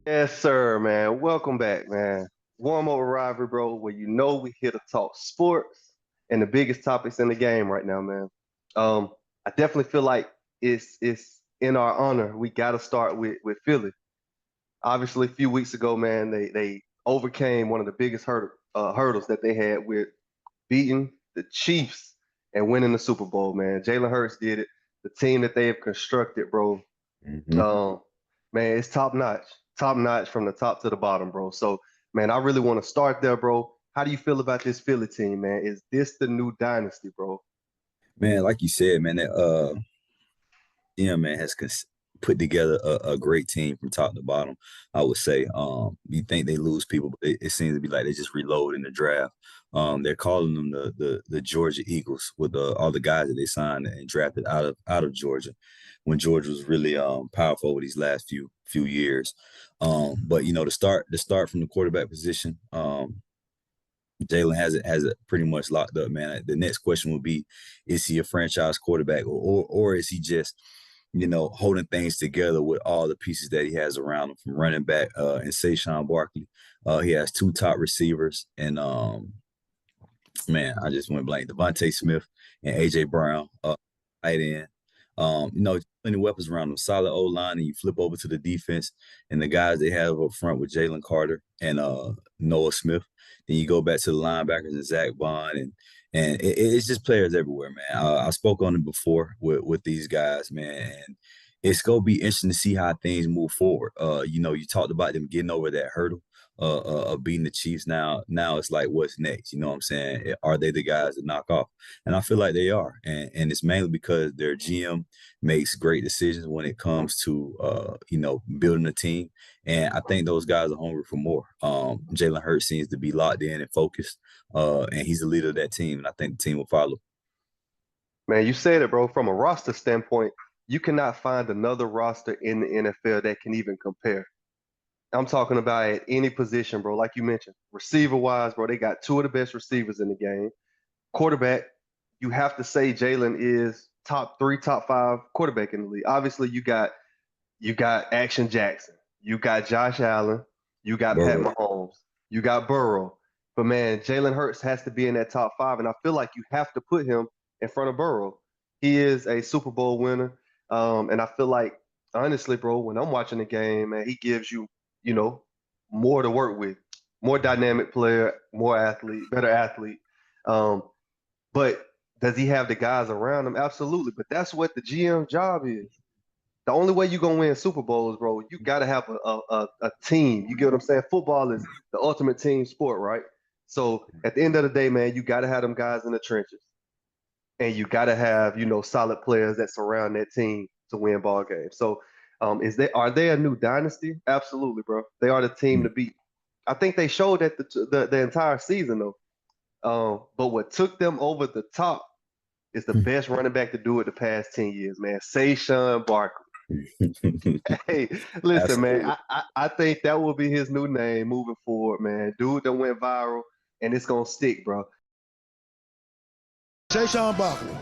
Yes, sir, man. Welcome back, man. Warm up rivalry, bro, where we here to talk sports and the biggest topics in the game right now, man. Um, I definitely feel like it's in our honor. We got to start with Philly. Obviously, a few weeks ago, man, they overcame one of the biggest hurdles that they had with beating the Chiefs and winning the Super Bowl, man. Jalen Hurts did it. The team that they have constructed, bro, hmm um, man, it's top notch from the top to the bottom, bro. So, man, I really want to start there, bro. How do you feel about this Philly team, man? Is this the new dynasty, bro? Man, like you said, man, that yeah, man has put together a great team from top to bottom. I would say, you think they lose people, but it seems to be like they just reload in the draft. They're calling them the Georgia Eagles with all the guys that they signed and drafted out of Georgia, when Georgia was really powerful over these last few years. But to start from the quarterback position. Jalen has it pretty much locked up, man. The next question would be, is he a franchise quarterback, or is he just, holding things together with all the pieces that he has around him, from running back and Saquon Barkley. He has two top receivers, and man, I just went blank. Devontae Smith and AJ Brown, tight end. Plenty of weapons around them. Solid O line, and you flip over to the defense and the guys they have up front with Jalen Carter and Noah Smith. Then you go back to the linebackers and Zach Bond, and it's just players everywhere, man. I spoke on it before with these guys, man, and it's gonna be interesting to see how things move forward. You talked about them getting over that hurdle of beating the Chiefs. Now it's like, what's next? You know what I'm saying? Are they the guys to knock off? And I feel like they are, and it's mainly because their GM makes great decisions when it comes to building a team. And I think those guys are hungry for more. Jalen Hurts seems to be locked in and focused, and he's the leader of that team, and I think the team will follow. Man, you said it, bro. From a roster standpoint, you cannot find another roster in the NFL that can even compare. I'm talking about at any position, bro. Like you mentioned, receiver wise, bro, they got two of the best receivers in the game. Quarterback, you have to say Jalen is top three, top five quarterback in the league. Obviously, you got Action Jackson, you got Josh Allen, you got Pat Burrow. Mahomes, you got Burrow. But man, Jalen Hurts has to be in that top five, and I feel like you have to put him in front of Burrow. He is a Super Bowl winner, and I feel like honestly, bro, when I'm watching the game, man, he gives you, you know, more to work with, more dynamic player, more athlete, better athlete. Um, but does he have the guys around him? Absolutely. But that's what the GM job is. The only way you're gonna win Super Bowls, bro, you gotta have a team. You get what I'm saying? Football is the ultimate team sport, right? So at the end of the day, man, you gotta have them guys in the trenches, and you gotta have solid players that surround that team to win ball games. So, are they a new dynasty? Absolutely, bro. They are the team to beat. I think they showed that the entire season though. But what took them over the top is the best running back to do it the past 10 years, man. Saquon Barkley. Hey, listen, man. Absolutely. I think that will be his new name moving forward, man. Dude that went viral, and it's gonna stick, bro. Saquon Barkley.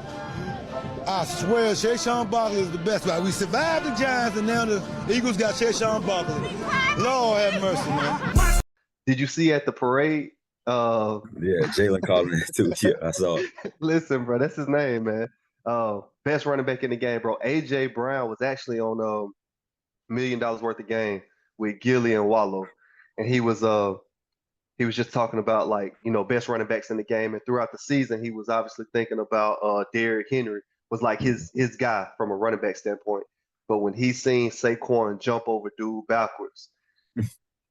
I swear, Saquon Barkley is the best. Right? We survived the Giants, and now the Eagles got Saquon Barkley. Lord have mercy, man. Did you see at the parade? Yeah, Jalen calling it too. Yeah, I saw it. Listen, bro, that's his name, man. Best running back in the game, bro. AJ Brown was actually on $1 million worth of game with Gilly and Wallow, and he was just talking about like best running backs in the game, and throughout the season he was obviously thinking about Derrick Henry was like his guy from a running back standpoint. But when he seen Saquon jump over dude backwards,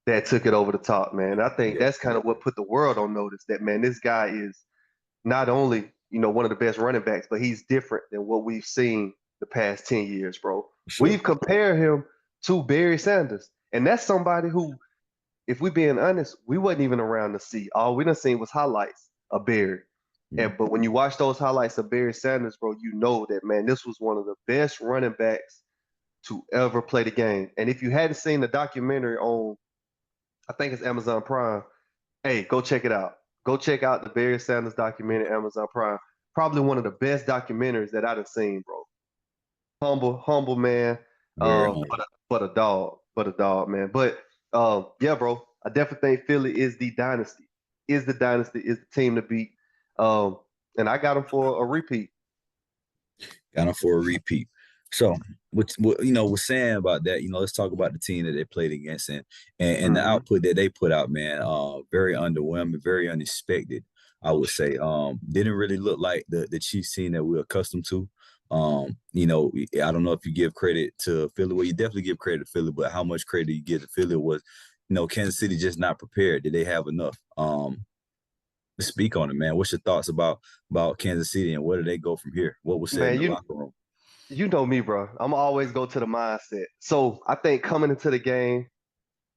that took it over the top, man. I think Yeah. that's kind of what put the world on notice that man, this guy is not only one of the best running backs, but he's different than what we've seen the past 10 years, bro. Sure. We've compared him to Barry Sanders, and that's somebody who, if we're being honest, we wasn't even around to see. All we done seen was highlights of Barry. Mm. But when you watch those highlights of Barry Sanders, bro, you know that man, this was one of the best running backs to ever play the game. And if you hadn't seen the documentary on, I think it's Amazon Prime, hey, go check it out. Go check out the Barry Sanders documentary, Amazon Prime. Probably one of the best documentaries that I've seen, bro. Humble man. Very But humble. a dog, man. But Yeah, bro. I definitely think Philly is the dynasty. Is the dynasty, is the team to beat. Um, and I got them for a repeat. Got them for a repeat. So, what you know, was saying about that, let's talk about the team that they played against and the Hmm. output that they put out, man. Very underwhelming, very unexpected. I would say. Didn't really look like the Chiefs team that we're accustomed to. I don't know if you give credit to Philly. Well, you definitely give credit to Philly, but how much credit you give to Philly was, Kansas City just not prepared. Did they have enough? To speak on it, man. What's your thoughts about Kansas City and where do they go from here? What was said in Man, the locker room? you know me, bro. I'm always go to the mindset. So I think coming into the game,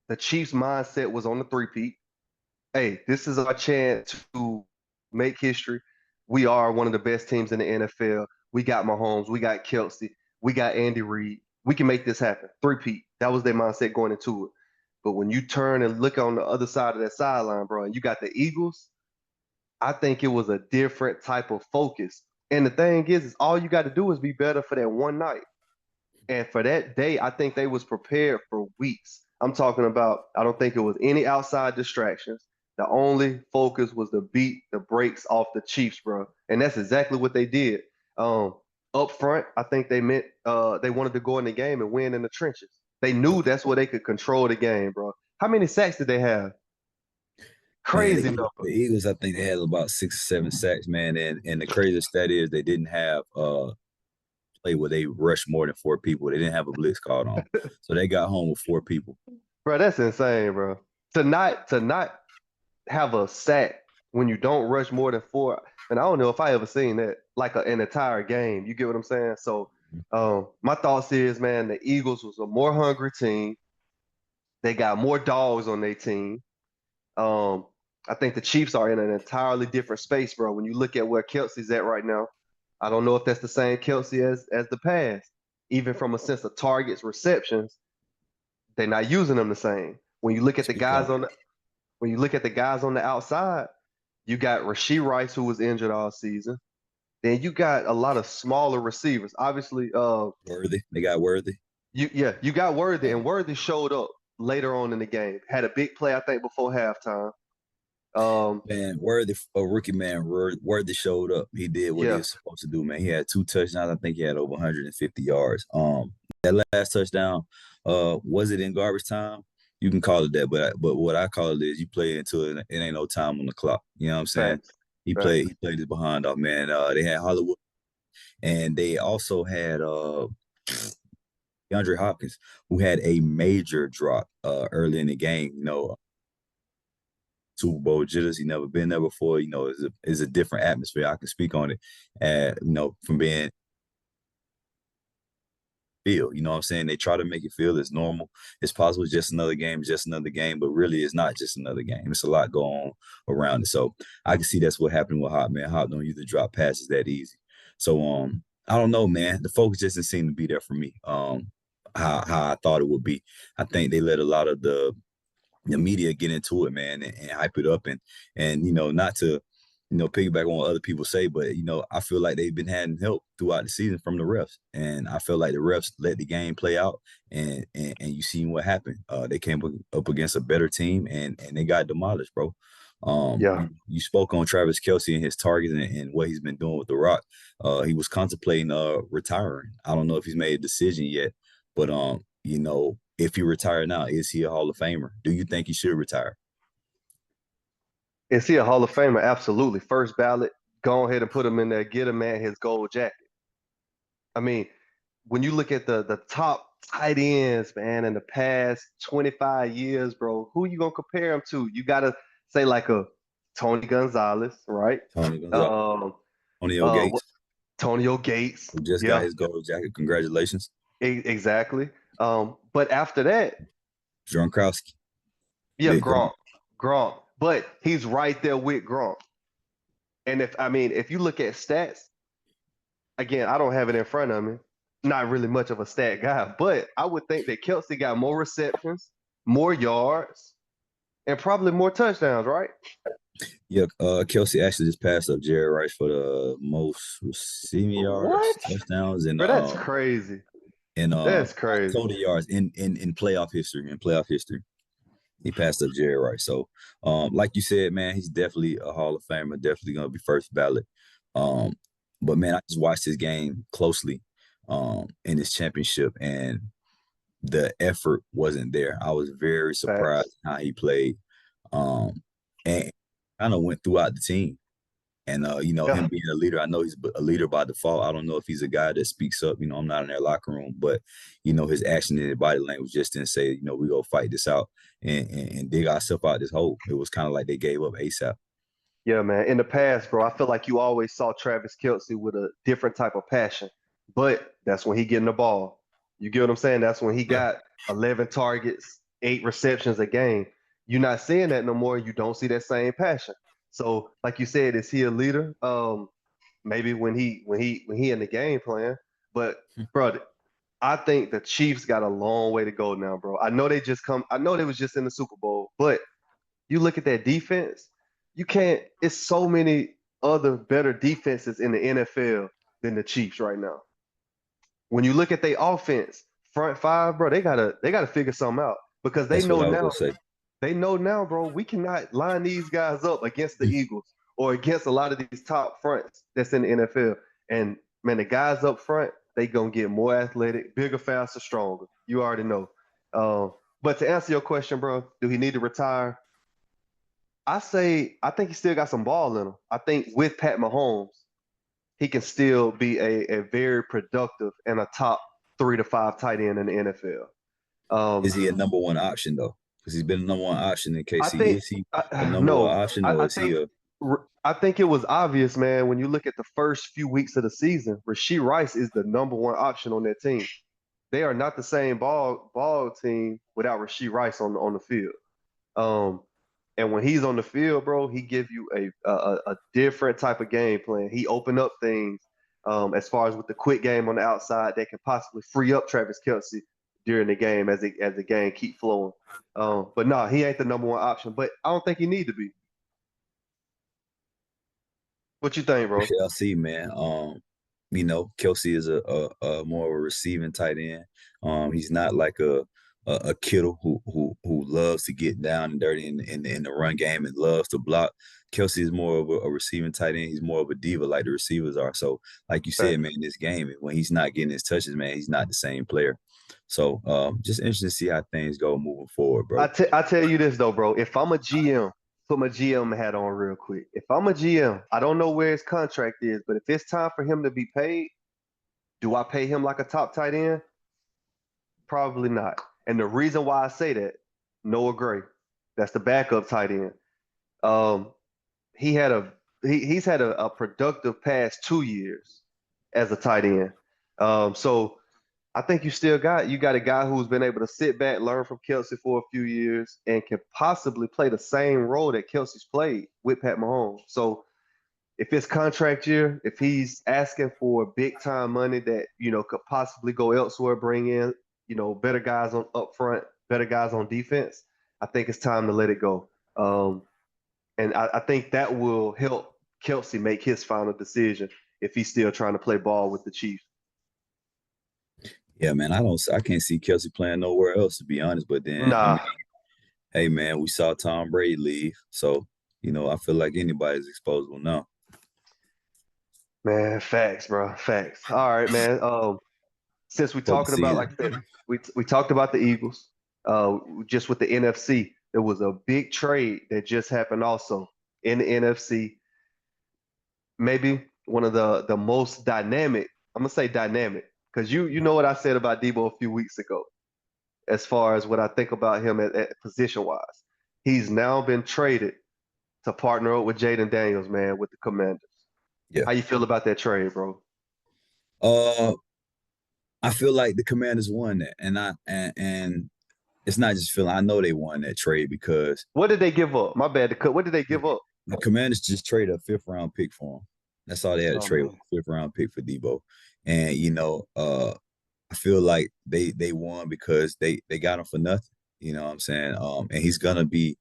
the Chiefs' mindset was on the three-peat. Hey, this is our chance to make history. We are one of the best teams in the NFL. We got Mahomes, we got Kelce, we got Andy Reid. We can make this happen. Three-peat. That was their mindset going into it. But when you turn and look on the other side of that sideline, bro, and you got the Eagles, I think it was a different type of focus. And the thing is all you got to do is be better for that one night. And for that day, I think they was prepared for weeks. I'm talking about, I don't think it was any outside distractions. The only focus was to beat the brakes off the Chiefs, bro. And that's exactly what they did. Um, Up front, I think they wanted to go in the game and win in the trenches. They knew that's where they could control the game, bro. How many sacks did they have? Man, Crazy number. The Eagles, I think they had about 6 or 7 sacks, man. And the craziest stat is they didn't have play where they rushed more than 4 people. They didn't have a blitz called on. So they got home with 4 people. Bro, that's insane, bro. To not have a sack when you don't rush more than four. And I don't know if I ever seen that like an entire game. You get what I'm saying? So my thoughts is, man, the Eagles was a more hungry team. They got more dogs on their team. Um, I think the Chiefs are in an entirely different space, bro. When you look at where Kelsey's at right now, I don't know if that's the same Kelsey as the past. Even from a sense of targets, receptions, they're not using them the same. When you look at the Speak guys on on the when you look at the guys on the outside, you got Rasheed Rice, who was injured all season. Then you got a lot of smaller receivers. Obviously, Worthy. They got Worthy. you got Worthy, and Worthy showed up later on in the game. Had a big play, I think, before halftime. Man, Worthy, a rookie man, Worthy showed up. He did what he Yeah, was supposed to do, man. He had 2 touchdowns. I think he had over 150 yards. That last touchdown, was it in garbage time? You can call it that, but what I call it is you play until it ain't no time on the clock. You know what I'm saying? facts, He played facts. he played his behind off, man. They had Hollywood and they also had DeAndre Hopkins, who had a major drop early in the game. Super Bowl jitters. He never been there before. It's a different atmosphere. I can speak on it. From being feel. You know what I'm saying? They try to make it feel as normal as possible. It's just another game, just another game, but really it's not just another game. It's a lot going on around it. So I can see that's what happened with Hop, man. Hop don't usually drop passes that easy. So I don't know, man. The focus just didn't seem to be there for me. How I thought it would be. I think they let a lot of the media get into it, man, and hype it up and not to piggyback on what other people say, but I feel like they've been having help throughout the season from the refs, and I feel like the refs let the game play out, and you seen what happened. They came up against a better team, and they got demolished, bro. Yeah. You spoke on Travis Kelce and his targets and what he's been doing with the Rock. He was contemplating retiring. I don't know if he's made a decision yet, but if he retired now, is he a Hall of Famer? Do you think he should retire? Is he a Hall of Famer? Absolutely. First ballot. Go ahead and put him in there. Get him, man, his gold jacket. I mean, when you look at the top tight ends, man, in the past 25 years, bro, who you gonna compare him to? You gotta say like a Tony Gonzalez, right? Tony Gonzalez, Um, Antonio Gates, Tonio Gates. who just got Yeah, his gold jacket. Congratulations. exactly. But after that, Gronkowski, yeah, big Gronk. Gronk. But he's right there with Gronk. And if you look at stats, again, I don't have it in front of me. Not really much of a stat guy, but I would think that Kelce got more receptions, more yards, and probably more touchdowns, right? Yeah, Kelce actually just passed up Jerry Rice for the most receiving yards, What? touchdowns, Bro, that's crazy. and That's crazy. total yards in playoff history. In playoff history, He passed up Jerry Rice. So, like you said, man, he's definitely a Hall of Famer, definitely gonna be first ballot. Um, but man, I just watched his game closely in his championship, and the effort wasn't there. I was very Facts. surprised how he played. And kind of went throughout the team. And Yeah. him being a leader, I know he's a leader by default. I don't know if he's a guy that speaks up. I'm not in their locker room, but his action and his body language just didn't say, we go fight this out and dig ourselves out this hole. It was kind of like they gave up ASAP. Yeah, man. In the past, bro, I feel like you always saw Travis Kelce with a different type of passion, but that's when he getting the ball. You get what I'm saying? That's when he got 11 targets, 8 receptions a game. You're not seeing that no more. You don't see that same passion. So, like you said, is he a leader? Maybe when he in the game plan, but bro, I think the Chiefs got a long way to go now, bro. I know they just come. I know they was just in the Super Bowl, but you look at that defense, you can't. It's so many other better defenses in the NFL than the Chiefs right now. When you look at their offense, front five, bro, they gotta figure something out because they That's what know I was now. gonna say. They know now, bro. We cannot line these guys up against the Eagles or against a lot of these top fronts that's in the NFL. And man, the guys up front, they gonna get more athletic, bigger, faster, stronger. You already know. But to answer your question, bro, do he need to retire? I think he still got some ball in him. I think with Pat Mahomes, he can still be a very productive and a top 3 to 5 tight end in the NFL. Is he a number one option though? Because he's been a number one option in I KC. think Is he a number one no. option, I, or I is he think a I think it was obvious, man. When you look at the first few weeks of the season, Rasheed Rice is the number one option on that team. They are not the same ball team without Rasheed Rice on the field. Um, and when he's on the field, bro, he give you a different type of game plan. He open up things as far as with the quick game on the outside that can possibly free up Travis Kelce during the game as the game keep flowing. But no, he ain't the number one option. But I don't think he need to be. What you think, we bro? shall see, man. Kelsey is a more of a receiving tight end. He's not like a Kittle who loves to get down and dirty in the run game and loves to block. Kelsey is more of a receiving tight end. He's more of a diva like the receivers are. So, like you said, man, this game, when he's not getting his touches, man, he's not the same player. So, just interesting to see how things go moving forward, bro. I tell you this though, bro. If I'm a GM, put my GM hat on real quick. If I'm a GM, I don't know where his contract is, but if it's time for him to be paid, do I pay him like a top tight end? Probably not. And the reason why I say that, Noah Gray, that's the backup tight end. Um, he had a he's had a productive past 2 years as a tight end. So I think you got a guy who's been able to sit back, learn from Kelce for a few years, and can possibly play the same role that Kelce's played with Pat Mahomes. So if it's contract year, if he's asking for big time money that could possibly go elsewhere, bring in better guys on up front, better guys on defense, I think it's time to let it go. And I think that will help Kelce make his final decision if he's still trying to play ball with the Chiefs. Yeah, man, I can't see Kelsey playing nowhere else to be honest. But then, I mean, Nah, hey, man, we saw Tom Brady leave, so I feel like anybody's exposable now. man, facts, bro, facts. All right, man. Since we're For the talking about, like season, I said, we talked about the Eagles. Just with the NFC, there was a big trade that just happened also in the NFC. Maybe one of the most dynamic. I'm gonna say dynamic because you know what I said about Debo a few weeks ago, as far as what I think about him at position wise. He's now been traded to partner up with Jaden Daniels, man, with the Commanders. yeah. How you feel about that trade, bro? Uh, I feel like the Commanders won that, and it's not just feeling. I know they won that trade because What did they give up? My bad. What did they give up? the Commanders just traded a fifth round pick for him. That's all they had to Oh trade, was man. a fifth round pick for Debo. And I feel like they won because they got him for nothing. You know what I'm saying? And he's gonna be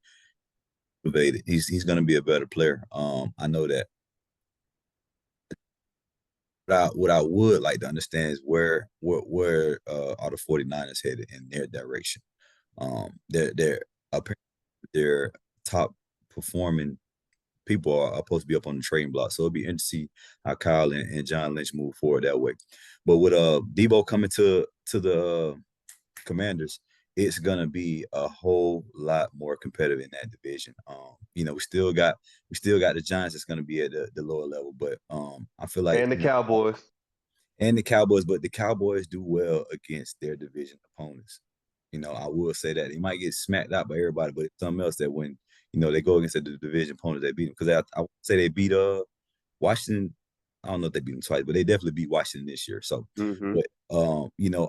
motivated. He's gonna be a better player. I know that. What I would like to understand is where are the 49ers headed in their direction. They're apparently their top performing people are supposed to be up on the trading block. So it'll be interesting to see how Kyle and John Lynch move forward that way. But with Debo coming to the Commanders, it's gonna be a whole lot more competitive in that division. We still got the Giants that's gonna be at the lower level, but I feel like And the Cowboys. and the Cowboys, but the Cowboys do well against their division opponents. I will say that they might get smacked out by everybody, but it's something else that when they go against the division opponents, they beat them. Because I would say they beat Washington. I don't know if they beat them twice, but they definitely beat Washington this year. So, Mm-hmm. but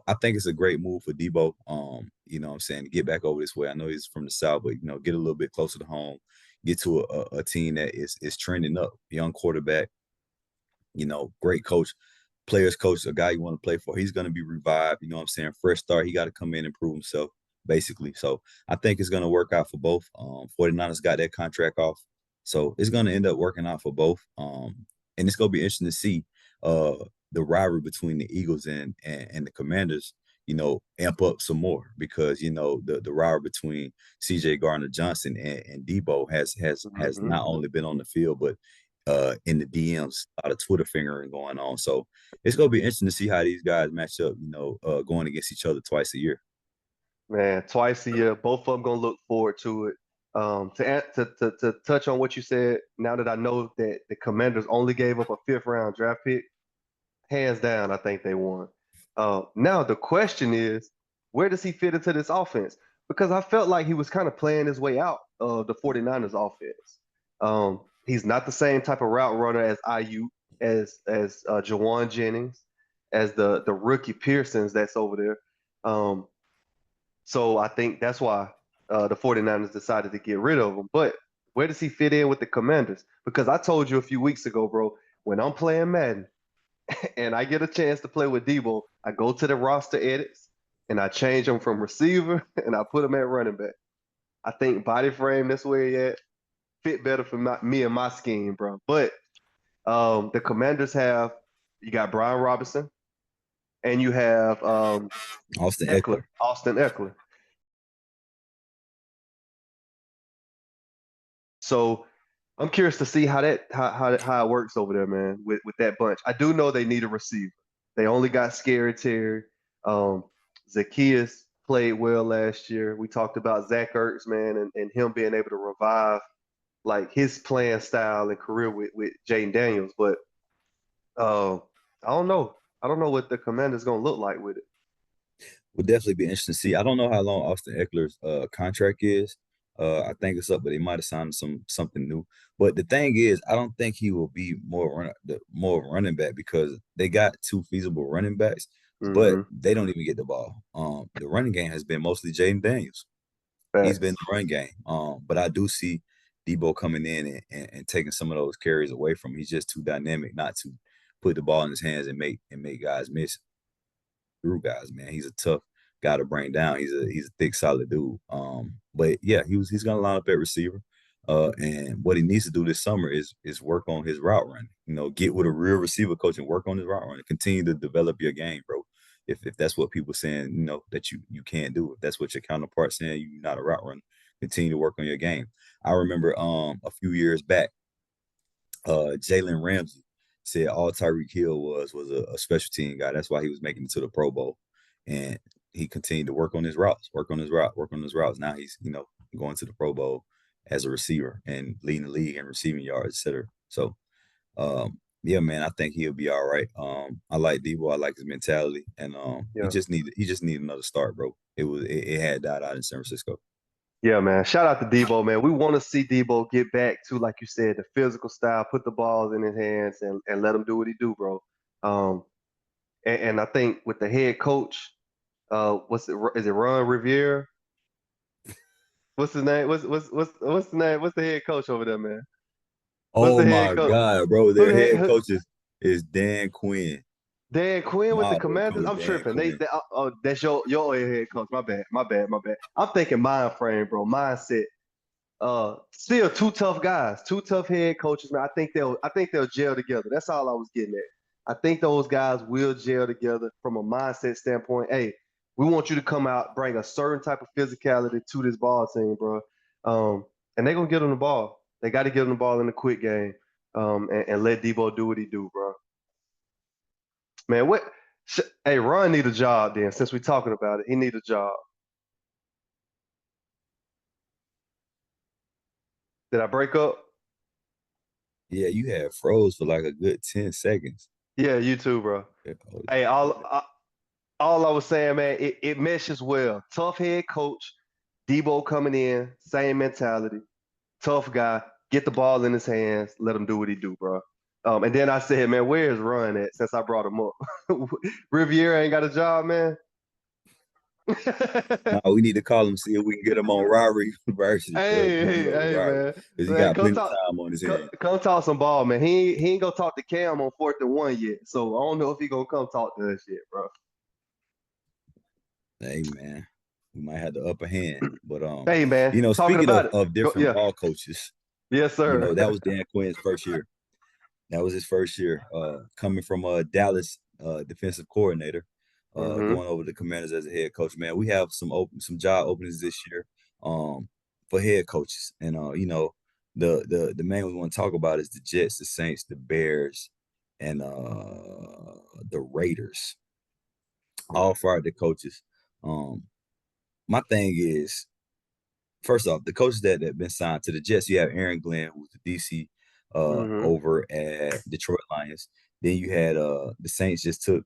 I think it's a great move for Debo. What I'm saying, to get back over this way. I know he's from the South, but get a little bit closer to home, get to a team that is trending up, young quarterback, great coach, players coach, a guy you want to play for. He's going to be revived. You know what I'm saying? Fresh start. He got to come in and prove himself, basically. So I think it's going to work out for both. 49ers got that contract off. So it's going to end up working out for both. And it's going to be interesting to see the rivalry between the Eagles and the Commanders, amp up some more because, the rivalry between CJ Gardner-Johnson and Debo has not only been on the field, but in the DMs, a lot of Twitter fingering going on. So it's gonna be interesting to see how these guys match up, going against each other twice a year. Man, twice a year. Both of them gonna look forward to it. To touch on what you said, now that I know that the Commanders only gave up a 5th-round draft pick, hands down, I think they won. Now the question is, where does he fit into this offense? Because I felt like he was kind of playing his way out of the 49ers offense. He's not the same type of route runner as IU, as Jawan Jennings, as the rookie Pearsons that's over there. So I think that's why the 49ers decided to get rid of him. But where does he fit in with the Commanders? Because I told you a few weeks ago, bro, when I'm playing Madden and I get a chance to play with Debo, I go to the roster edits and I change him from receiver and I put him at running back. I think body frame, that's where he at, fit better for me and my scheme, bro. But the Commanders you got Brian Robinson and you have Austin Eckler. Austin Eckler. So I'm curious to see how it works over there, man, with that bunch. I do know they need a receiver. They only got Scary Terry. Zacchaeus played well last year. We talked about Zach Ertz, man, and him being able to revive like his playing style and career with Jaden Daniels. But I don't know. I don't know what the Commander's gonna look like with it. Would definitely be interesting to see. I don't know how long Austin Eckler's contract is. I think it's up, but they might have signed something new. But the thing is, I don't think he will be more of a running back because they got 2 feasible running backs, but they don't even get the ball. The running game has been mostly Jaden Daniels. He's been the run game. But I do see Debo coming in and taking some of those carries away from him. He's just too dynamic not to put the ball in his hands and make guys miss through guys, man. He's a tough guy to bring down. He's a thick, solid dude. But yeah, he's gonna line up at receiver. And what he needs to do this summer is work on his route running. Get with a real receiver coach and work on his route running. Continue to develop your game, bro. If that's what people saying, that you can't do. If that's what your counterpart saying, you're not a route runner. Continue to work on your game. I remember a few years back, Jalen Ramsey said all Tyreek Hill was a special team guy. That's why he was making it to the Pro Bowl. And he continued to work on his routes. Now he's, going to the Pro Bowl as a receiver and leading the league in receiving yards, etc. So yeah, man, I think he'll be all right. I like Debo, I like his mentality, and he just need another start, bro. It had died out in San Francisco. Yeah, man. Shout out to Debo, man. We want to see Debo get back to, like you said, the physical style, put the balls in his hands and let him do what he do, bro. And I think with the head coach, is it Ron Rivera? What's his name? What's the name? What's the head coach over there, man? What's Oh the head my coach? God, bro. Who Their the head head? coach is Dan Quinn. Dan Quinn with the My Commanders. coach, I'm Dan tripping. Quinn. That's your head coach. My bad. I'm thinking mind frame, bro. Mindset. Still 2 tough guys, 2 tough head coaches, man. I think they'll gel together. That's all I was getting at. I think those guys will gel together from a mindset standpoint. Hey, we want you to come out, bring a certain type of physicality to this ball team, bro. And they're gonna get him the ball. They got to get him the ball in the quick game, and let Debo do what he do, bro. Man, what? Hey, Ron need a job then. Since we're talking about it, he need a job. Did I break up? Yeah, you had froze for like a good 10 seconds. Yeah, you too, bro. Yeah, Hey, all I was saying, man, it meshes well. Tough head coach, Debo coming in, same mentality. Tough guy, get the ball in his hands, let him do what he do, bro. And then I said, man, where's Run at? Since I brought him up, Riviera ain't got a job, man. no, we need to call him, see if we can get him on Rivalry University, bro. Hey, Put hey, him on hey, Rivalry man, because he man, got plenty of time on his hands. come talk some ball, man. He ain't gonna talk to Cam on 4th and 1 yet, so I don't know if he gonna come talk to us yet, bro. Hey, man, we might have the upper hand. But Hey, man, talking speaking about it, of different yeah, ball coaches, yes, sir. that was Dan Quinn's first year. That was his first year, coming from Dallas, defensive coordinator, hmm going over the Commanders as a head coach. Man, we have some job openings this year, for head coaches, and the main we want to talk about is the Jets, the Saints, the Bears, and the Raiders. All fired the coaches. Um, my thing is, first off, the coaches that have been signed to the Jets, you have Aaron Glenn, who's the DC hmm over at Detroit Lions. Then you had the Saints just took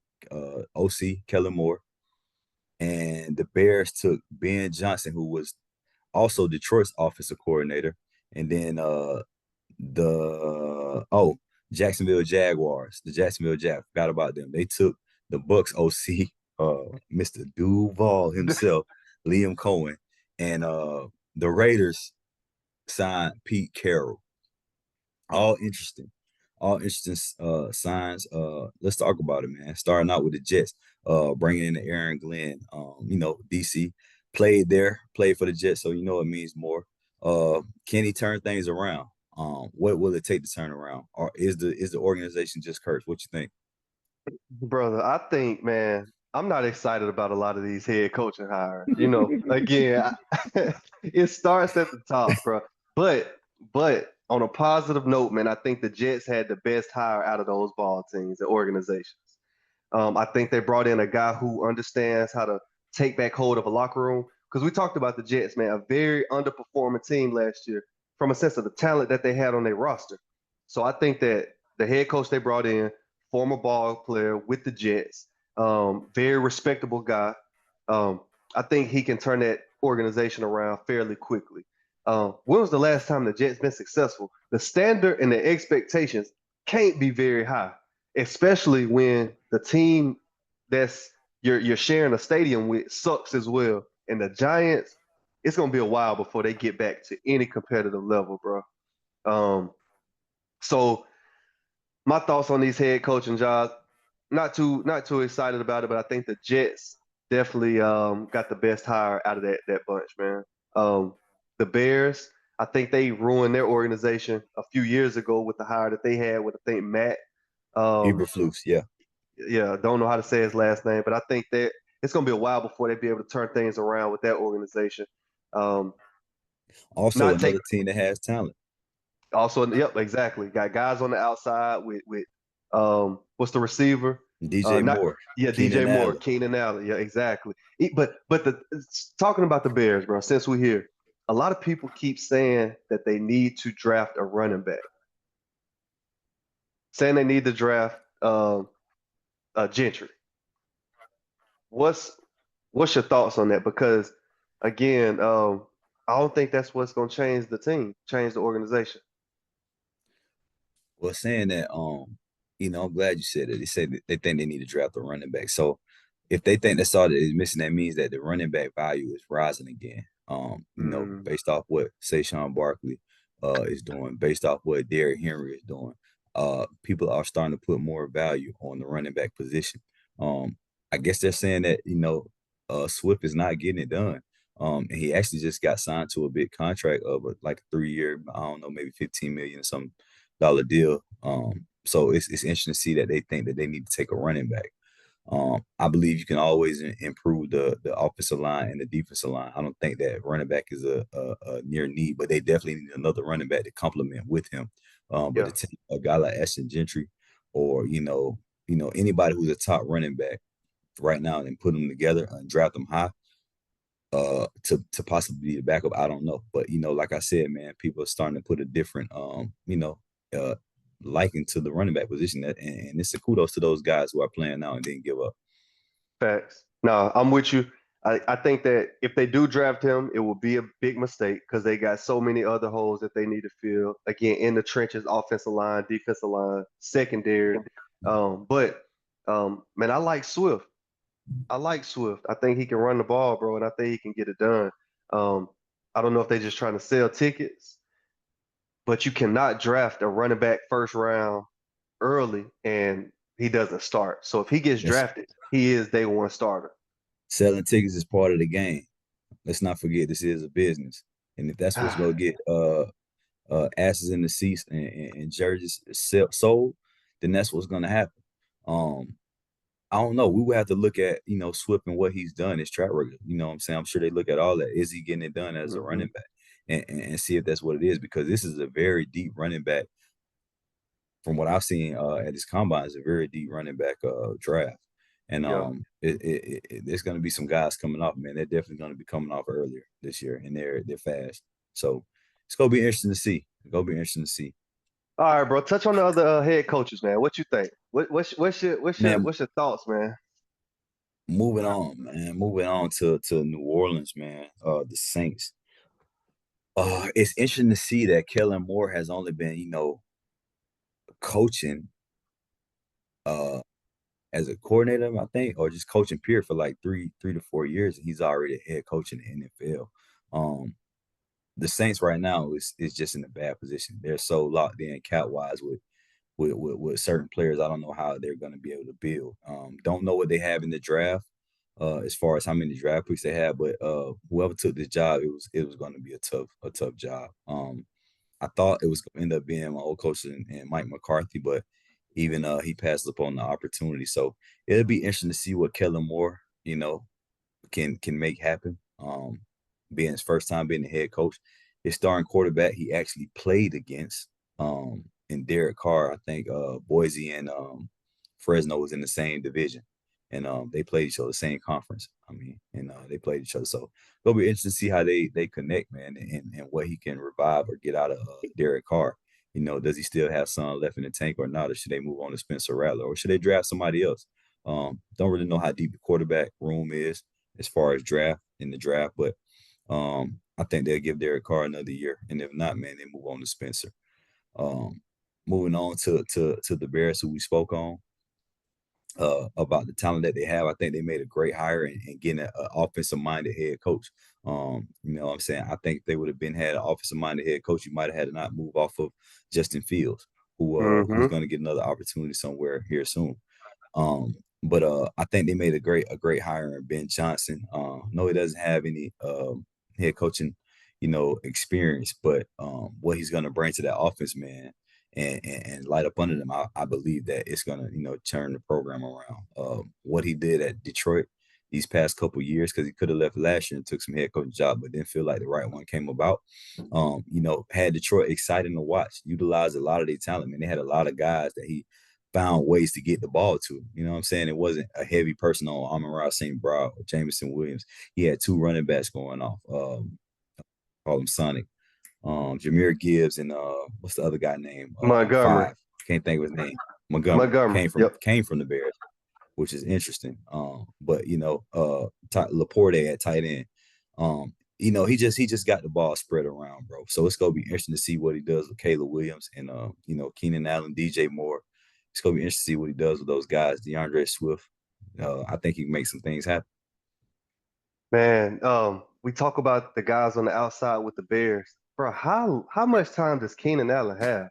OC Kellen Moore, and the Bears took Ben Johnson, who was also Detroit's offensive coordinator. And then the Jacksonville Jaguars, the Jacksonville Jags, forgot about them. They took the Bucks OC, Mr. Duval himself, Liam Cohen, and the Raiders signed Pete Carroll. All interesting. All interesting signs. Let's talk about it, man. Starting out with the Jets, bringing in Aaron Glenn. DC played there, played for the Jets, so it means more. Can he turn things around? What will it take to turn around? Or is the organization just cursed? What you think? Brother, I think, man, I'm not excited about a lot of these head coaching hires. Again, it starts at the top, bro. But on a positive note, man, I think the Jets had the best hire out of those ball teams and organizations. I think they brought in a guy who understands how to take back hold of a locker room. Because we talked about the Jets, man, a very underperforming team last year from a sense of the talent that they had on their roster. So I think that the head coach they brought in, former ball player with the Jets, very respectable guy. Um, I think he can turn that organization around fairly quickly. When was the last time the Jets been successful? The standard and the expectations can't be very high, especially when the team that's you're sharing a stadium with sucks as well. And the Giants, it's gonna be a while before they get back to any competitive level, bro. Um, so my thoughts on these head coaching jobs, not too excited about it, but I think the Jets definitely got the best hire out of that bunch, man. Um, the Bears, I think they ruined their organization a few years ago with the hire that they had with I think Matt. Um, Eberflus, yeah. yeah, don't know how to say his last name, but I think that it's gonna be a while before they be able to turn things around with that organization. Um, Also, not take another team that has talent. Also, yep, exactly. Got guys on the outside with what's the receiver? DJ Not Moore, Yeah, DJ Keenan Moore, Allen. Keenan Allen. Yeah, exactly. But talking about the Bears, bro. Since we're here, a lot of people keep saying that they need to draft a running back, saying they need to draft Gentry. What's what's your thoughts on that? Because again, I don't think that's what's going to change the team, change the organization. Well, saying that, I'm glad you said it. They said that they think they need to draft a running back. So if they think that's all that is missing, that means that the running back value is rising again. Mm, Based off what Saquon Barkley is doing, based off what Derrick Henry is doing, people are starting to put more value on the running back position. I guess they're saying that, Swift is not getting it done. And he actually just got signed to a big contract of like a 3 year, I don't know, maybe 15 million or something dollar deal. So it's interesting to see that they think that they need to take a running back. I believe you can always improve the offensive line and the defensive line. I don't think that running back is a near need, but they definitely need another running back to complement with him. But Yeah, to take a guy like Ashton Gentry, or anybody who's a top running back right now, and put them together and draft them high, to possibly be the backup, I don't know. But like I said, man, people are starting to put a different uh liking to the running back position, and it's a kudos to those guys who are playing now and didn't give up. facts. No, I'm with you. I think that if they do draft him, it will be a big mistake because they got so many other holes that they need to fill. Again, in the trenches, offensive line, defensive line, secondary. But man, I like Swift. I like Swift. I think he can run the ball, bro, and I think he can get it done. Um, I don't know if they're just trying to sell tickets, but you cannot draft a running back first round early and he doesn't start. So if he gets That's drafted, he is day one starter. Selling tickets is part of the game. Let's not forget this is a business, and if that's what's gonna get asses in the seats and jerseys sold, then that's what's gonna happen. Um, I don't know. We would have to look at, Swift and what he's done, his track record. You know what I'm saying? I'm sure they look at all that. Is he getting it done as a Hmm. running back? And see if that's what it is, because this is a very deep running back. From what I've seen at this combine, is a very deep running back draft. And Yeah. there's going to be some guys coming off, man. They're definitely going to be coming off earlier this year, and they're fast. So it's going to be interesting to see. It's going to be interesting to see. All right, bro. Touch on the other head coaches, man. What you think? Man, What's your thoughts, man? moving on, man. Moving on to New Orleans, man. The Saints. It's interesting to see that Kellen Moore has only been, coaching uh as a coordinator, I think, or just coaching period for like 3 to 4 years, and he's already a head coach in the NFL. Um, the Saints right now is just in a bad position. They're so locked in cap wise with certain players. I don't know how they're going to be able to build. Don't know what they have in the draft, as far as how many draft picks they have, but whoever took this job, it was going to be a tough job. I thought it was going to end up being my old coach and Mike McCarthy, but even he passed up on the opportunity. So it'll be interesting to see what Kellen Moore, can make happen. Being his first time being the head coach, his starting quarterback he actually played against, in Derek Carr. I think Boise and Fresno was in the same division, and they played each other the same conference. I mean, and they played each other. So it'll be interesting to see how they connect, man, and what he can revive or get out of Derek Carr. Does he still have some left in the tank or not, or should they move on to Spencer Rattler, or should they draft somebody else? Don't really know how deep the quarterback room is as far as the draft, but I think they'll give Derek Carr another year, and if not, man, they move on to Spencer. Um, moving on to the Bears, who we spoke on about the talent that they have. I think they made a great hire in getting an offensive minded head coach. You know what I'm saying? I think if they would have had an offensive minded head coach, you might have had to not move off of Justin Fields, who's Hmm. going to get another opportunity somewhere here soon. But I think they made a great hire in Ben Johnson. No, he doesn't have any head coaching, experience, but what he's gonna bring to that offense, man, and light up under them, I believe that it's gonna, turn the program around. What he did at Detroit these past couple years, because he could have left last year and took some head coaching job, but didn't feel like the right one came about. Had Detroit exciting to watch, utilized a lot of their talent, man. They had a lot of guys that he found ways to get the ball to. You know what I'm saying? It wasn't a heavy person on Amon-Ra St. Brown or Jameson Williams. He had two running backs going off. Call him Sonic. Jameer Gibbs and what's the other guy name? Montgomery. Five. Can't think of his name. Montgomery Montgomery. Yep. came from the Bears, which is interesting. But Laporte at tight end. He just got the ball spread around, bro. So it's gonna be interesting to see what he does with Caleb Williams and Keenan Allen, DJ Moore. It's gonna be interesting to see what he does with those guys, DeAndre Swift. I think he can make some things happen. Man, we talk about the guys on the outside with the Bears. Bro, how much time does Keenan Allen have?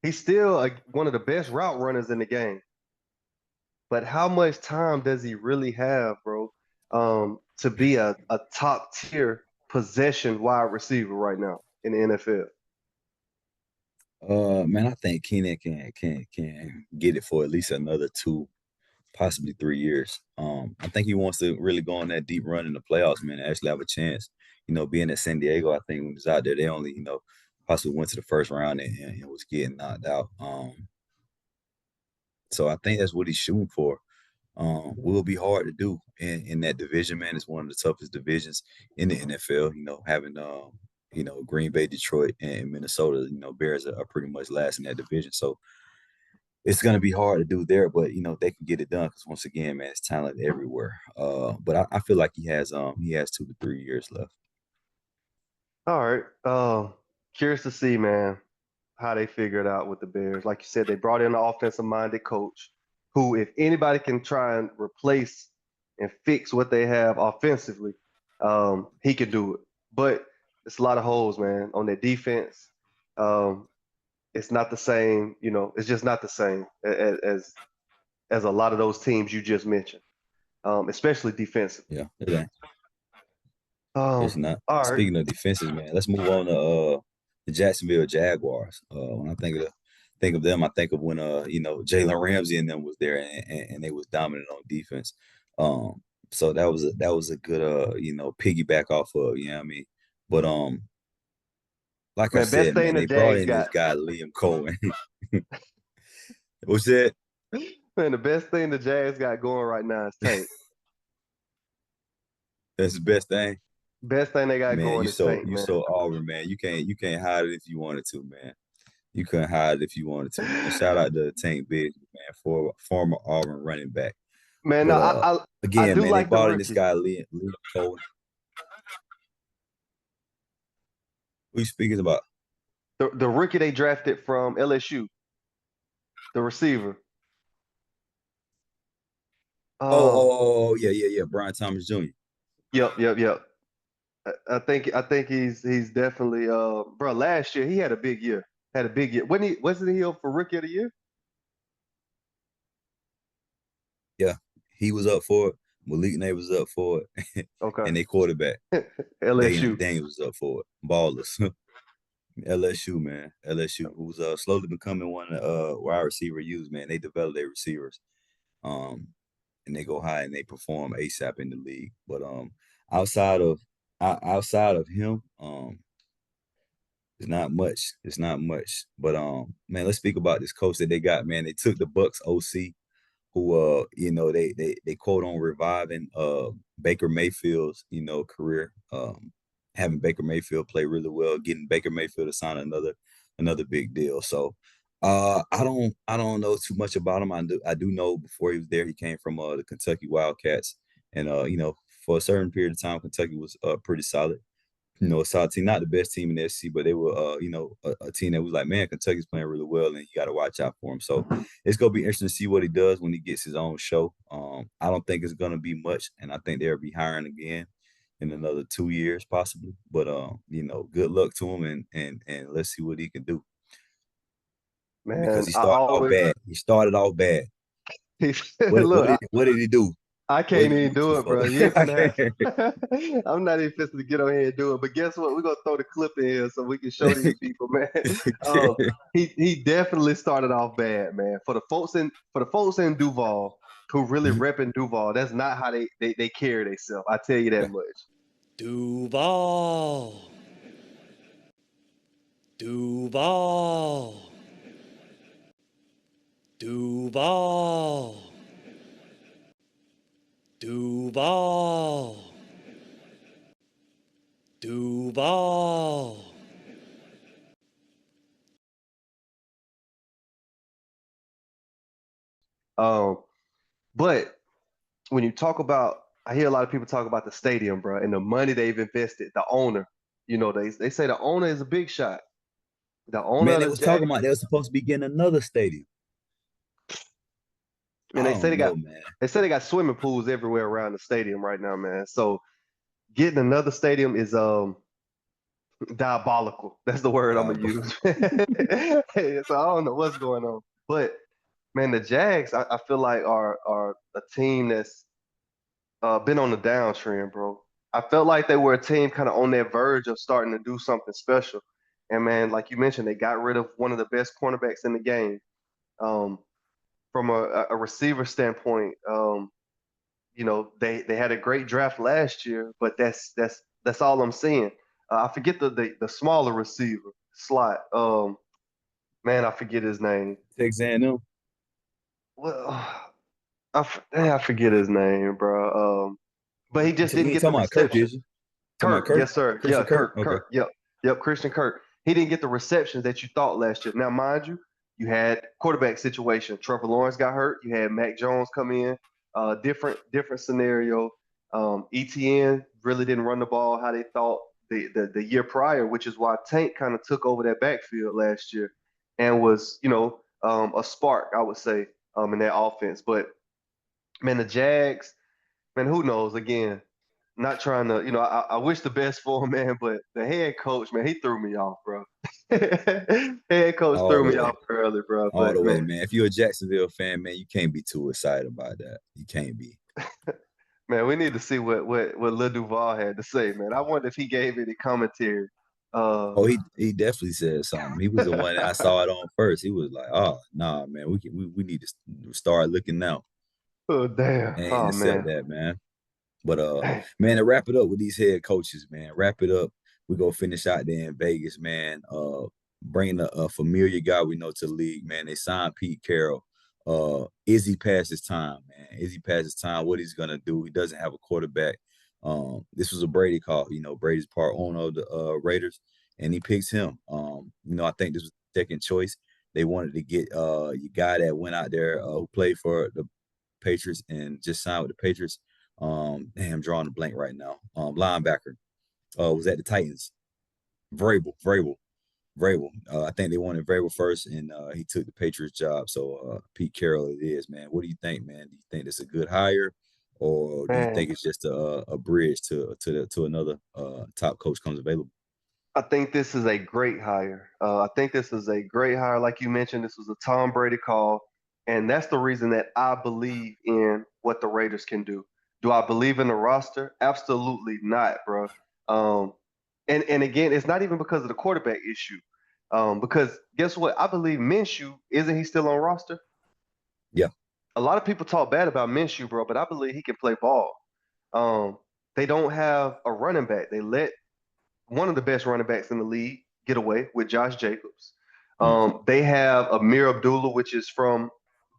He's still one of the best route runners in the game. But how much time does he really have, bro, to be a top tier possession wide receiver right now in the NFL? Man, I think Keenan can get it for at least another 2, possibly 3 years. I think he wants to really go on that deep run in the playoffs, man, and actually have a chance. Being at San Diego, I think when he was out there, they only, possibly went to the first round and was getting knocked out. So I think that's what he's shooting for. Will be hard to do in that division, man. It's one of the toughest divisions in the NFL. Having Green Bay, Detroit, and Minnesota, Bears are pretty much last in that division. So it's gonna be hard to do there, but they can get it done because once again, man, it's talent everywhere. But I feel like he has 2 to 3 years left. All right. Curious to see, man, how they figure it out with the Bears. Like you said, they brought in an offensive-minded coach who, if anybody can try and replace and fix what they have offensively, he could do it. But it's a lot of holes, man, on their defense. It's not the same, it's just not the same as a lot of those teams you just mentioned, especially defensively. Yeah, it ain't. It's Um, not. all right. Speaking of defenses, man, let's move on to the Jacksonville Jaguars. When I think of them, I think of when Jalen Ramsey and them was there and they was dominant on defense. So that was a good piggyback off of, you know what I mean? But like I Man, best said, thing man, the they brought Jags in this got. guy Liam Cohen. What's that? Man, the best thing the Jags got going right now is Tank. That's the best thing. Best thing they got Man, going is Tank, you man. so Auburn, man. You can't hide it if you wanted to, man. You couldn't hide it if you wanted to, man. Shout out to Tank Biggs, man, for former Auburn running back. Man, no, But I again, do man, they like the brought in this rookie. guy Liam Cohen. Who you speaking about? The rookie they drafted from LSU, the receiver. Um, Yeah. Brian Thomas Jr. yep. I think he's definitely bro. Last year he had a big year. Had a big year. Wasn't he up for rookie of the year? Yeah, he was up for it. Malik Ney was up for it, Okay. and they quarterback Daniel LSU. Daniels was up for it. Ballers. LSU, man. LSU, who's slowly becoming one of the wide receiver use, man. They develop their receivers. Um, and they go high and they perform ASAP in the league. But outside of outside of him, it's not much. It's not much. But man, let's speak about this coach that they got, man. They took the Bucks OC, who they quote on reviving Baker Mayfield's career, having Baker Mayfield play really well, getting Baker Mayfield to sign another big deal. So I don't know too much about him. I do know before he was there, he came from the Kentucky Wildcats, and for a certain period of time, Kentucky was pretty solid. A solid team, not the best team in the SEC, but they were a team that was like, man, Kentucky's playing really well, and you got to watch out for him. So it's gonna be interesting to see what he does when he gets his own show. I don't think it's gonna be much, and I think they'll be hiring again in another 2 years possibly. But good luck to him, and let's see what he can do because Man, he I started off always bad. He started off bad. look. What did he do? I What can't did he even do do so it, far? bro. You ain't I finna can't. have. I'm not even fixing to get on here and do it. But guess what? We're gonna throw the clip in here so we can show these people, man. Um, he definitely started off bad, man. For the folks in Duval who really repping Duval, that's not how they carry themselves. I tell you that much. Duval. Duval. Duval. Duval. Duval. But when you talk about, I hear a lot of people talk about the stadium, bro, and the money they've invested. The owner, they say the owner is a big shot. The owner Man, of they the was talking Jack, about they were supposed to be getting another stadium. and I they say don't know, man. they got swimming pools everywhere around the stadium right now, man. So getting another stadium is diabolical. That's the word I'm gonna use. So I don't know what's going on, but man, the Jags I feel like are a team that's been on the downtrend, bro. I felt like they were a team kind of on their verge of starting to do something special. And man, like you mentioned, they got rid of one of the best cornerbacks in the game. Um, from a receiver standpoint, they had a great draft last year, but that's all I'm seeing. I forget the smaller receiver slot. Man, I forget his name. Texas A&M. Well, I forget his name, bro. But he just You didn't ain't get the talking about Kirk, reception. is you? Talking about Kirk, Kirk? yes, sir. Yeah, Christian Kirk? Kirk, Okay. Kirk. Yep, Christian Kirk. He didn't get the receptions that you thought last year. Now, mind you, you had quarterback situation. Trevor Lawrence got hurt. You had Mac Jones come in. Different scenario. ETN really didn't run the ball how they thought the year prior, which is why Tank kind of took over that backfield last year and was, a spark, I would say, in that offense. But man, the Jags, man, who knows? Again, not trying to, I wish the best for him, man, but the head coach, man, he threw me off, bro. Head coach All threw the me way. off early, bro. All But the way, man, man. If you're a Jacksonville fan, man, you can't be too excited about that. You can't be. man, we need to see what Lil Duval had to say, man. I wonder if he gave any commentary. Oh, he definitely said something. He was the one that I saw it on first. He was like, "Oh, nah, man, we need to start looking now Oh damn. and Oh intercept man. that, man." But Dang. man, to wrap it up with these head coaches, man. Wrap it up. We go finish out there in Vegas, man. Bringing a familiar guy we know to the league, man. They signed Pete Carroll. Is he past his time, man? Is he past his time? What he's gonna do? He doesn't have a quarterback. This was a Brady call. Brady's part owner of the Raiders, and he picks him. I think this was the second choice. They wanted to get your guy that went out there who played for the Patriots and just signed with the Patriots. I'm drawing a blank right now. Linebacker was at the Titans. Vrabel. I think they wanted Vrabel first, and he took the Patriots job. So Pete Carroll it is, man. What do you think, man? Do you think it's a good hire, or do you Man, think it's just a bridge to another top coach comes available? I think this is a great hire. I think this is a great hire. Like you mentioned, this was a Tom Brady call. And that's the reason that I believe in what the Raiders can do. Do I believe in the roster? Absolutely not, bro. Um, and again, it's not even because of the quarterback issue. Because guess what? I believe Minshew, isn't he still on roster? Yeah, A lot of people talk bad about Minshew, bro, but I believe he can play ball. Um, they don't have a running back. They let one of the best running backs in the league get away with Josh Jacobs. mm, They have Amir Abdullah, which is from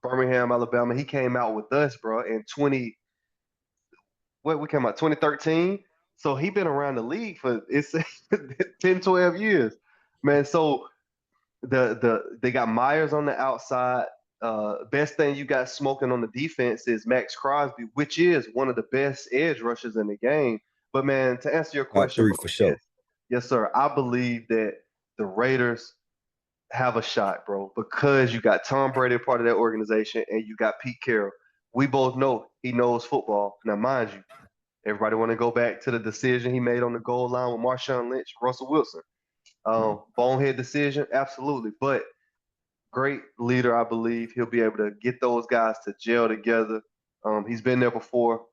Birmingham, Alabama. He came out with us, bro, in what we came out 2013. So he been around the league for it's 10, 12 years, man. So they got Myers on the outside. Best thing you got smoking on the defense is Max Crosby, which is one of the best edge rushers in the game. But man, to answer your top question, three bro, for sure. yes, sir. I believe that the Raiders have a shot, bro, because you got Tom Brady part of that organization and you got Pete Carroll. We both know he knows football. Now, mind you, everybody want to go back to the decision he made on the goal line with Marshawn Lynch, Russell Wilson. Mm. Bonehead decision, absolutely. But great leader, I believe. He'll be able to get those guys to gel together. He's been there before.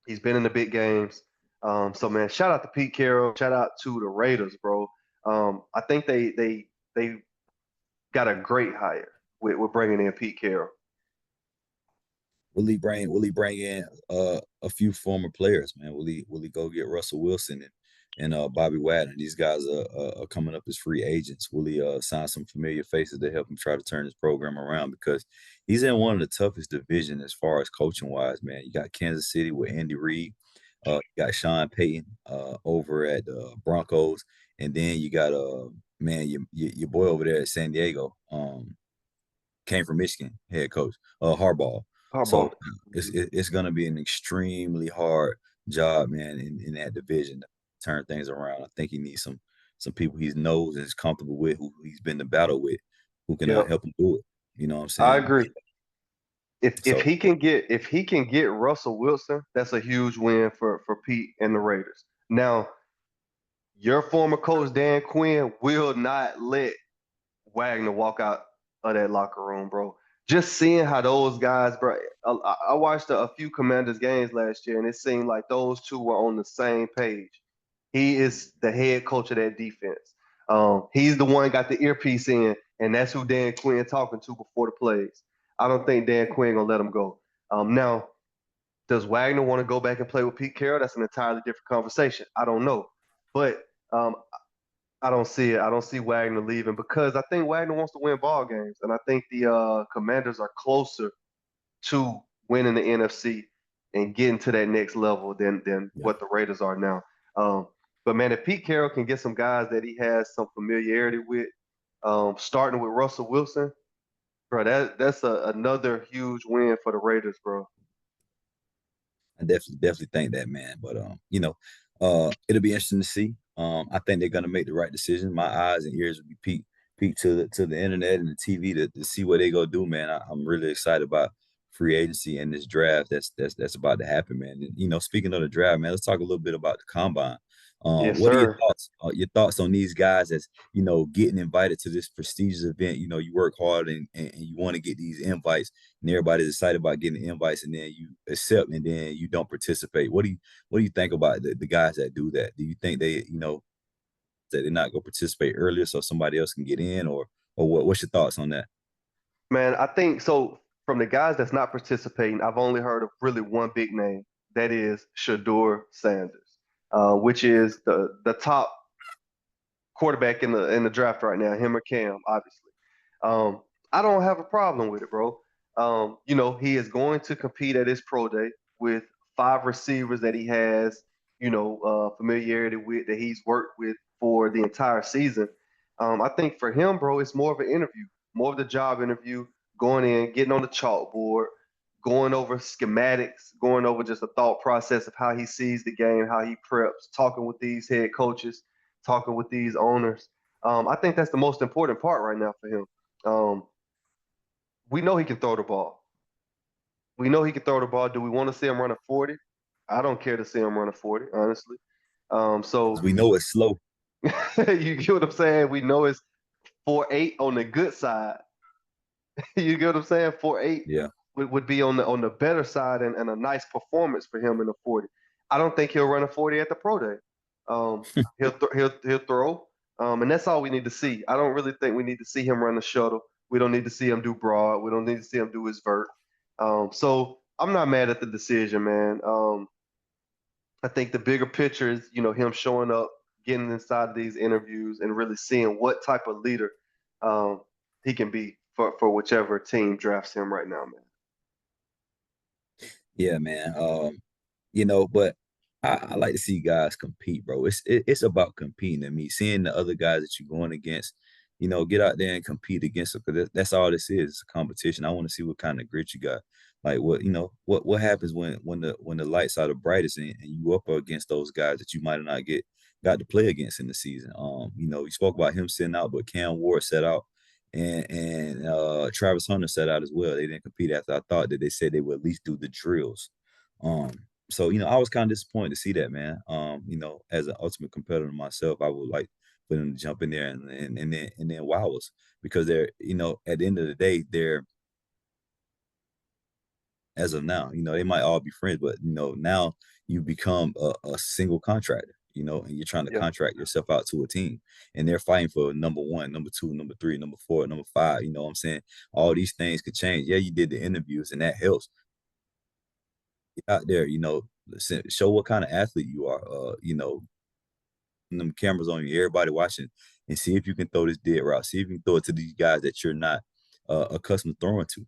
He's been in the big games. So man, shout out to Pete Carroll. Shout out to the Raiders, bro. I think they got a great hire with bringing in Pete Carroll. Will he bring in a few former players, man? Will he go get Russell Wilson and Bobby Wagner? These guys are coming up as free agents. Will he sign some familiar faces to help him try to turn his program around? Because he's in one of the toughest divisions as far as coaching wise, man. You got Kansas City with Andy Reid, you got Sean Payton over at Broncos, and then you got man your boy over there at San Diego. Came from Michigan, head coach, Harbaugh. So Harbaugh. it's going to be an extremely hard job, man, in that division to turn things around. I think he needs some people he knows and is comfortable with, who he's been to battle with, who can Yep, help him do it. You know what I'm I saying? agree. If So he can get Russell Wilson, that's a huge win for Pete and the Raiders. Now, your former coach Dan Quinn will not let Wagner walk out of that locker room, bro. Just seeing how those guys, bro. I watched a few Commanders games last year, and it seemed like those two were on the same page. He is the head coach of that defense. He's the one got the earpiece in, and that's who Dan Quinn talking to before the plays. I don't think Dan Quinn gonna let him go. Now, does Wagner want to go back and play with Pete Carroll? That's an entirely different conversation. I don't know, but I don't see it. I don't see Wagner leaving because I think Wagner wants to win ball games, and I think the Commanders are closer to winning the NFC and getting to that next level than Yeah. what the Raiders are now. Um, but man, if Pete Carroll can get some guys that he has some familiarity with, starting with Russell Wilson, bro, that's another huge win for the Raiders, bro. I definitely think that, man. But it'll be interesting to see. I think they're gonna make the right decision. My eyes and ears will be peeked to the internet and the TV to see what they gonna do, man. I'm really excited about free agency and this draft that's about to happen, man. And, speaking of the draft, man, let's talk a little bit about the combine. Yes, What are your sir. thoughts? Your thoughts on these guys as getting invited to this prestigious event? You work hard and you want to get these invites, and everybody's excited about getting the invites, and then you accept, and then you don't participate. What do you think about the guys that do that? Do you think that they're not gonna participate earlier so somebody else can get in, or what's your thoughts on that? Man, I think so. From the guys that's not participating, I've only heard of really one big name. That is Shador Sanders, which is the top quarterback in the draft right now. Him or Cam, obviously. I don't have a problem with it, bro. He is going to compete at his pro day with five receivers that he has, familiarity with that he's worked with for the entire season. I think for him, bro, it's more of an interview, more of the job interview, going in, getting on the chalkboard, going over schematics, going over just a thought process of how he sees the game, how he preps, talking with these head coaches, talking with these owners. I think that's the most important part right now for him. Um, we know he can throw the ball. We know he can throw the ball. Do we want to see him run a 40? I don't care to see him run a 40, honestly. Because So we know it's slow. you get what I'm saying? We know it's 4.8 on the good side. You get what I'm saying? 4.8 Yeah. would be on the better side and a nice performance for him in the 40. I don't think he'll run a 40 at the pro day. Um, he'll throw, and that's all we need to see. I don't really think we need to see him run the shuttle. We don't need to see him do broad. We don't need to see him do his vert. So I'm not mad at the decision, man. I think the bigger picture is, him showing up, getting inside of these interviews, and really seeing what type of leader um, he can be for whichever team drafts him right now, man. Yeah, man. But I like to see guys compete, bro. It's about competing to me. Seeing the other guys that you're going against, get out there and compete against them because that's all this is. It's a competition. I want to see what kind of grit you got. Like what happens when the lights are the brightest and you up against those guys that you might not got to play against in the season. You spoke about him sitting out, but Cam Ward set out and Travis Hunter set out as well. They didn't compete after I thought that they said they would at least do the drills. Um, so I was kind of disappointed to see that, man. As an ultimate competitor myself, I would like for them to jump in there and then wow us because they're at the end of the day they're as of now they might all be friends, but now you become a single contractor. And you're trying to Yeah. contract yourself out to a team, and they're fighting for number one, number two, number three, number four, number five. You know what I'm saying? All these things could change. Yeah, you did the interviews, and that helps out there, listen, show what kind of athlete you are. Them cameras on you, everybody watching, and see if you can throw this dead route. See if you can throw it to these guys that you're not accustomed to throwing to.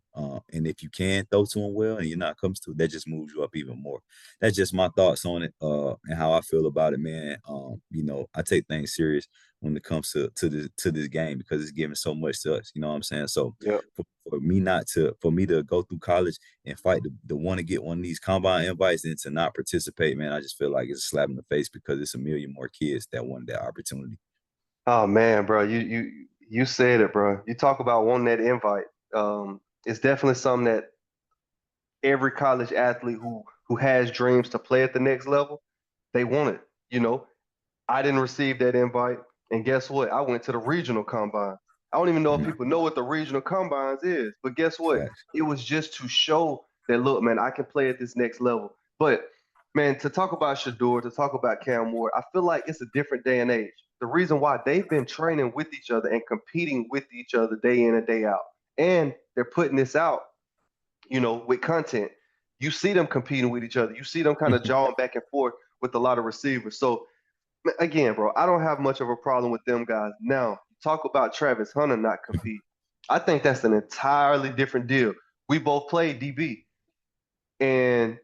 And if you can throw to them well, and you're not accustomed to it, that just moves you up even more. That's just my thoughts on it, and how I feel about it, man. I take things serious when it comes to this game because it's giving so much to us. You know what I'm saying? So Yeah. for me to go through college and fight to want to get one of these combine invites and to not participate, man, I just feel like it's a slap in the face because it's a million more kids that wanted that opportunity. Oh man, bro, you said it, bro. You talk about wanting that invite. It's definitely something that every college athlete who has dreams to play at the next level, they want it. You know, I didn't receive that invite, and guess what? I went to the regional combine. I don't even know if Mhm. people know what the regional combines is, but guess what? Facts. It was just to show that look, man, I can play at this next level. But man, to talk about Shador, to talk about Cam Ward, I feel like it's a different day and age. The reason why they've been training with each other and competing with each other day in and day out, and they're putting this out with content. You see them competing with each other. You see them kind of jawing back and forth with a lot of receivers. So again, bro, I don't have much of a problem with them guys. Now, talk about Travis Hunter not compete. I think that's an entirely different deal. We both played DB, and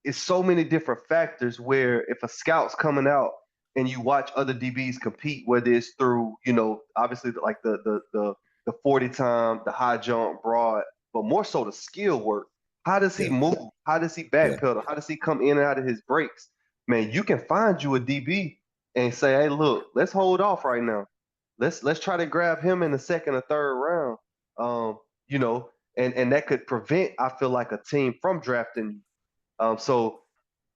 it's so many different factors where if a scout's coming out and you watch other DBs compete, whether it's through, obviously like the 40 time, the high jump, broad, but more so the skill work. How does he Yeah, move? How does he yeah, backpedal? How does he come in and out of his breaks? Man, you can find you a DB and say, hey, look, let's hold off right now. Let's try to grab him in the second or third round. Um, and that could prevent, I feel like, a team from drafting you. So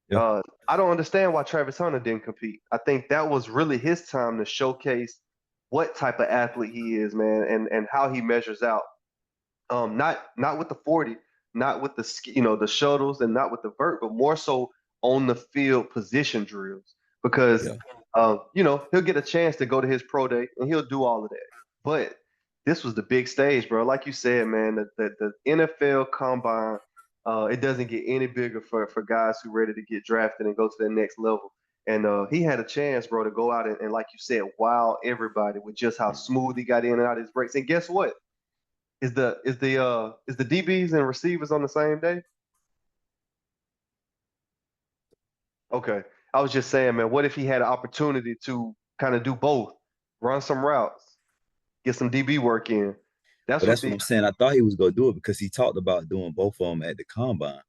yeah. I don't understand why Travis Hunter didn't compete. I think that was really his time to showcase what type of athlete he is, man, and how he measures out. Not with the 40, not with the shuttles, and not with the vert, but more so on the field position drills because Yeah. he'll get a chance to go to his pro day and he'll do all of that. But this was the big stage, bro. Like you said, man, the NFL combine, it doesn't get any bigger for guys who ready to get drafted and go to the next level. And he had a chance, bro, to go out and like you said, wow everybody with just how smooth he got in and out of his breaks. And guess what? Is the DBs and receivers on the same day? Okay. I was just saying, man, what if he had an opportunity to kind of do both, run some routes, get some DB work in? That's But what that's what the I'm saying. I thought he was gonna do it because he talked about doing both of them at the combine.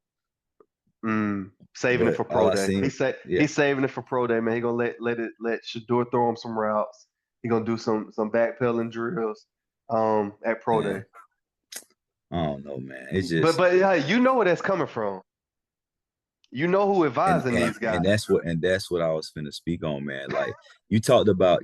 saving it But for all pro I day. seen, He said yeah, he's saving it for pro day, man. He gonna let Shador throw him some routes. He gonna do some backpedaling drills at pro day. man, I don't know, man. It's But just but yeah, you know where that's coming from. You know who and advising and these and guys. that's what I was finna speak on, man. Like you talked about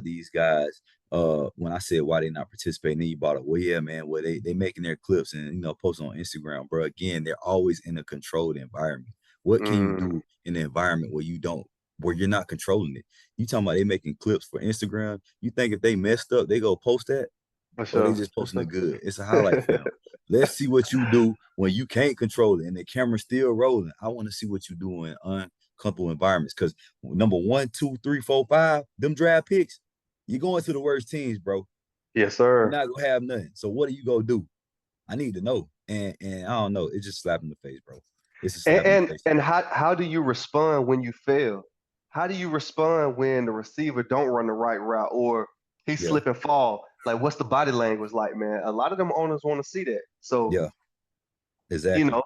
these guys. When I said why they not participating, then you brought up, well, yeah, man. Well, they making their clips and post on Instagram, bro. Again, they're always in a controlled environment. What can you Mm, do in an environment where you're not controlling it? You talking about they making clips for Instagram? You think if they messed up, they go post that? for Or they sure. just For posting the sure. good? It's a highlight film. Let's see what you do when you can't control it and the camera's still rolling. I want to see what you do in uncomfortable environments. Because number 1, 2, 3, 4, 5, them draft picks, you're going to the worst teams, bro. Yes, You're sir. not gonna have nothing. So what are you gonna do? I need to know. And I don't know. It's just slap in the face, bro. It's a And slap in the and, face. and how do you respond when you fail? How do you respond when the receiver don't run the right route or he Yeah, slip and fall? Like, what's the body language like, man? A lot of them owners want to see that. So, yeah, you exactly. know,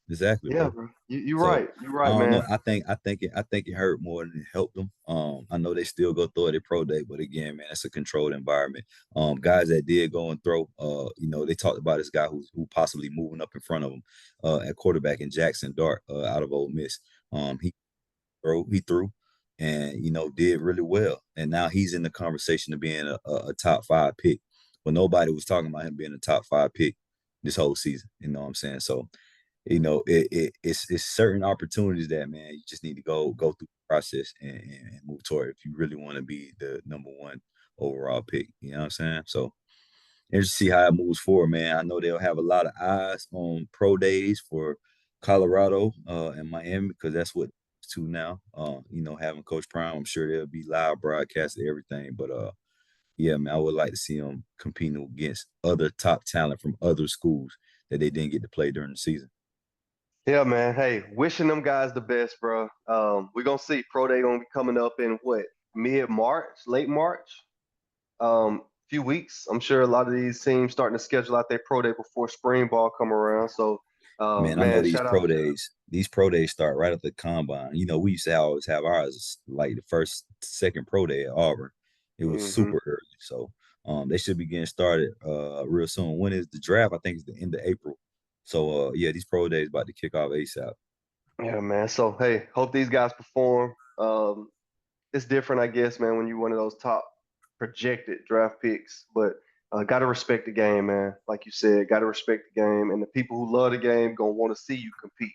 Exactly, yeah, bro. bro. You're So right. You're I right, don't know. man. I think it hurt more than it helped them. I know they still go through it at pro day, but again, man, it's a controlled environment. Guys that did go and throw, they talked about this guy who possibly moving up in front of him, at quarterback in Jackson Dart, out of Ole Miss. He threw, and did really well, and now he's in the conversation of being a top five pick. But nobody was talking about him being a top five pick this whole season. You know what I'm saying? So it's certain opportunities that, man, you just need to go through the process and move toward if you really want to be the number one overall pick. You know what I'm saying? So and see how it moves forward, man. I know they'll have a lot of eyes on pro days for Colorado and Miami because that's what it's to now. Having Coach Prime, I'm sure there'll be live broadcast of everything. But yeah, man, I would like to see them competing against other top talent from other schools that they didn't get to play during the season. Yeah, man. Hey, wishing them guys the best, bro. We're gonna see pro day gonna be coming up in what, mid March, late March. Few weeks. I'm sure a lot of these teams starting to schedule out their pro day before spring ball come around. So, Man, I know man, these shout out. pro days. These pro days start right at the combine. We used to always have ours like the first, second pro day at Auburn. It was Hmm. super early, so they should be getting started real soon. When is the draft? I think it's the end of April. So yeah, these pro days about to kick off ASAP. Yeah, man. So, hey, hope these guys perform. It's different, I guess, man, when you're one of those top projected draft picks. But got to respect the game, man. Like you said, got to respect the game, and the people who love the game gonna want to see you compete.